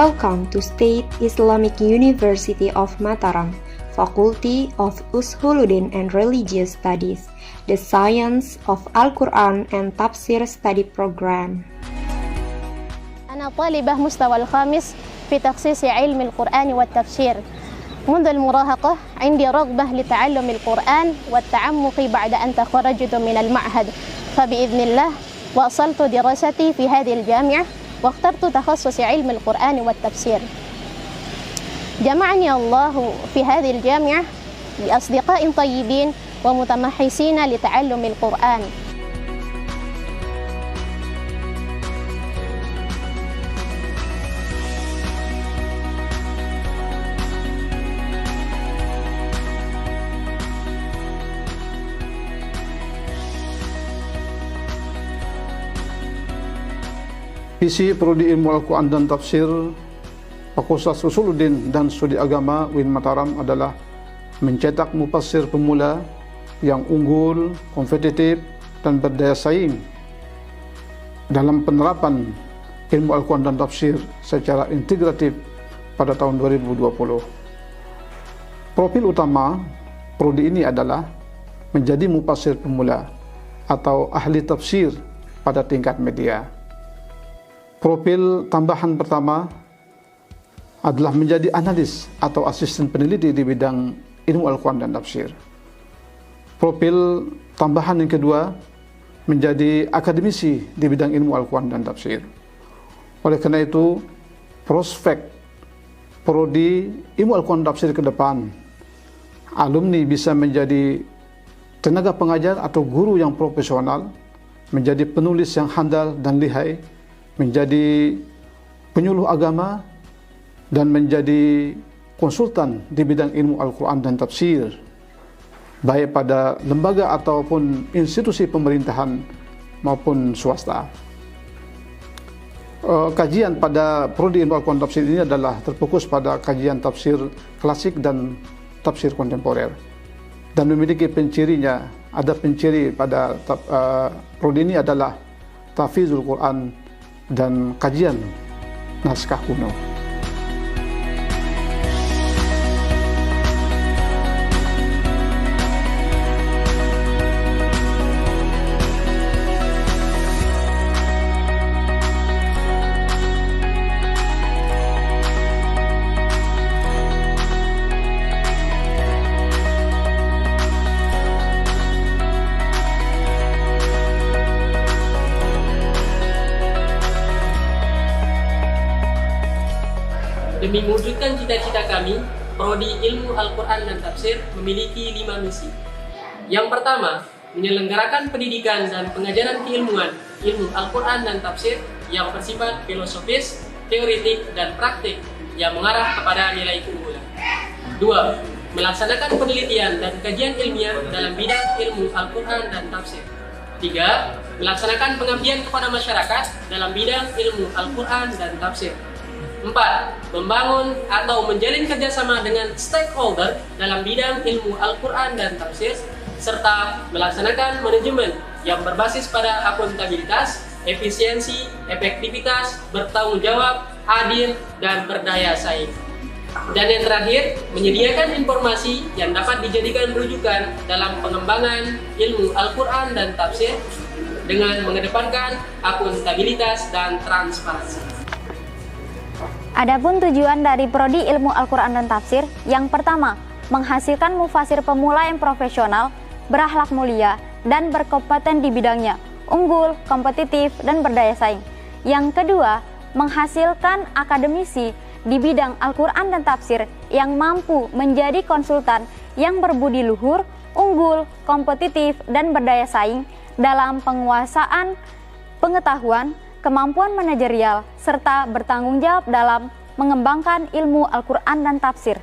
Welcome to State Islamic University of Mataram, Faculty of Usuluddin and Religious Studies, the Science of Al-Quran and Tafsir Study Program. أنا طالبة مستوى الخامس في تخصيص علم القرآن والتفسير. منذ المراهقة عندي رغبة لتعلم القرآن والتعمق بعد أن تخرجت من المعهد، فبإذن الله واصلت دراستي في هذه الجامعة واخترت تخصص علم القرآن والتفسير. جمعني الله في هذه الجامعة بأصدقاء طيبين ومتمحسين لتعلم القرآن. Visi Prodi Ilmu Al-Quran dan Tafsir Fakultas Usuluddin dan Studi Agama UIN Mataram adalah mencetak mufassir pemula yang unggul, kompetitif, dan berdaya saing dalam penerapan ilmu Al-Quran dan Tafsir secara integratif pada tahun 2020. Profil utama Prodi ini adalah menjadi mufassir pemula atau ahli tafsir pada tingkat media. Profil tambahan pertama adalah menjadi analis atau asisten peneliti di bidang ilmu Al-Quran dan Tafsir. Profil tambahan yang kedua menjadi akademisi di bidang ilmu Al-Quran dan Tafsir. Oleh karena itu, prospek Prodi Ilmu Al-Quran dan Tafsir ke depan, alumni bisa menjadi tenaga pengajar atau guru yang profesional, menjadi penulis yang handal dan lihai, menjadi penyuluh agama, dan menjadi konsultan di bidang ilmu Al-Quran dan Tafsir, baik pada lembaga ataupun institusi pemerintahan maupun swasta. Kajian pada Prodi Ilmu Al-Quran dan Tafsir ini adalah terfokus pada kajian tafsir klasik dan tafsir kontemporer, dan memiliki pencirinya. Ada penciri pada Prodi ini adalah tahfizul Quran dan kajian naskah kuno. Demi mewujudkan cita-cita kami, Prodi Ilmu Al-Quran dan Tafsir memiliki 5 misi. Yang pertama, menyelenggarakan pendidikan dan pengajaran keilmuan ilmu Al-Quran dan Tafsir yang bersifat filosofis, teoretik, dan praktik yang mengarah kepada nilai keunggulan. 2. Melaksanakan penelitian dan kajian ilmiah dalam bidang ilmu Al-Quran dan Tafsir. 3. Melaksanakan pengabdian kepada masyarakat dalam bidang ilmu Al-Quran dan Tafsir. 4. Membangun atau menjalin kerjasama dengan stakeholder dalam bidang ilmu Al-Quran dan Tafsir, serta melaksanakan manajemen yang berbasis pada akuntabilitas, efisiensi, efektivitas, bertanggung jawab, adil, dan berdaya saing. Dan yang terakhir, menyediakan informasi yang dapat dijadikan rujukan dalam pengembangan ilmu Al-Quran dan Tafsir dengan mengedepankan akuntabilitas dan transparansi. Adapun tujuan dari Prodi Ilmu Al-Quran dan Tafsir, yang pertama, menghasilkan mufasir pemula yang profesional, berakhlak mulia, dan berkompeten di bidangnya, unggul, kompetitif, dan berdaya saing. Yang kedua, menghasilkan akademisi di bidang Al-Quran dan Tafsir yang mampu menjadi konsultan yang berbudi luhur, unggul, kompetitif, dan berdaya saing dalam penguasaan pengetahuan, kemampuan manajerial, serta bertanggung jawab dalam mengembangkan ilmu Al-Quran dan Tafsir.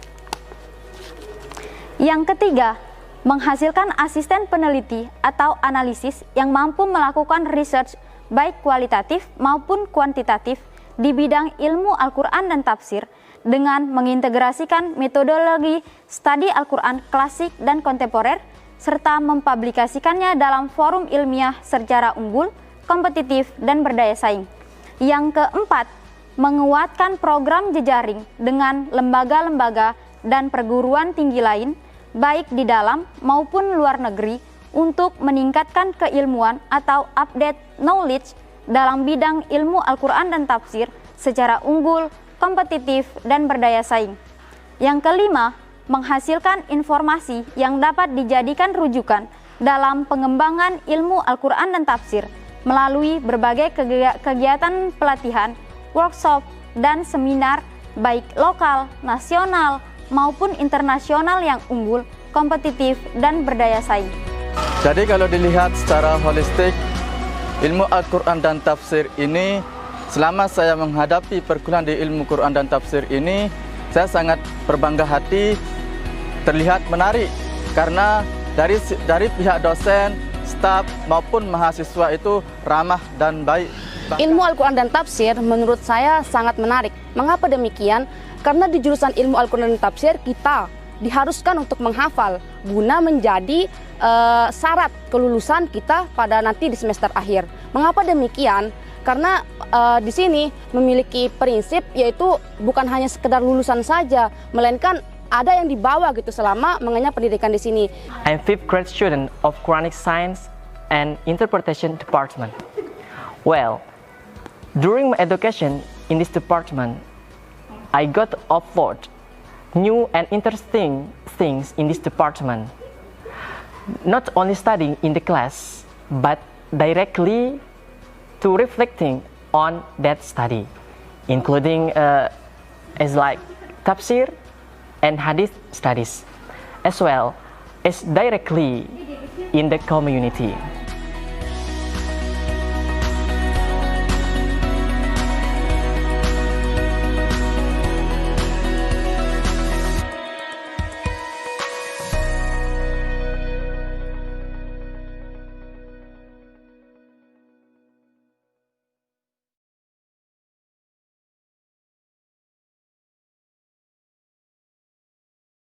Yang ketiga, menghasilkan asisten peneliti atau analisis yang mampu melakukan research baik kualitatif maupun kuantitatif di bidang ilmu Al-Quran dan Tafsir dengan mengintegrasikan metodologi studi Al-Quran klasik dan kontemporer serta mempublikasikannya dalam forum ilmiah secara unggul, kompetitif, dan berdaya saing. Yang keempat, menguatkan program jejaring dengan lembaga-lembaga dan perguruan tinggi lain, baik di dalam maupun luar negeri, untuk meningkatkan keilmuan atau update knowledge dalam bidang ilmu Al-Quran dan tafsir secara unggul, kompetitif, dan berdaya saing. Yang kelima, menghasilkan informasi yang dapat dijadikan rujukan dalam pengembangan ilmu Al-Quran dan tafsir melalui berbagai kegiatan pelatihan, workshop, dan seminar baik lokal, nasional, maupun internasional yang unggul, kompetitif, dan berdaya saing. Jadi kalau dilihat secara holistik, ilmu Al-Quran dan tafsir ini, selama saya menghadapi perkuliahan di ilmu Quran dan tafsir ini, saya sangat berbangga hati, terlihat menarik karena dari pihak dosen, staf maupun mahasiswa itu ramah dan baik. Ilmu Al-Quran dan tafsir menurut saya sangat menarik. Mengapa demikian? Karena di jurusan ilmu Al-Quran dan tafsir kita diharuskan untuk menghafal guna menjadi syarat kelulusan kita pada nanti di semester akhir. Mengapa demikian? Karena di sini memiliki prinsip yaitu bukan hanya sekedar lulusan saja, melainkan ada yang dibawa gitu selama mengenyam pendidikan di sini. I'm fifth grade student of Quranic Science and Interpretation Department. Well, during my education in this department, I got to upload new and interesting things in this department. Not only studying in the class, but directly to reflecting on that study, including as like tafsir and hadith studies, as well as directly in the community.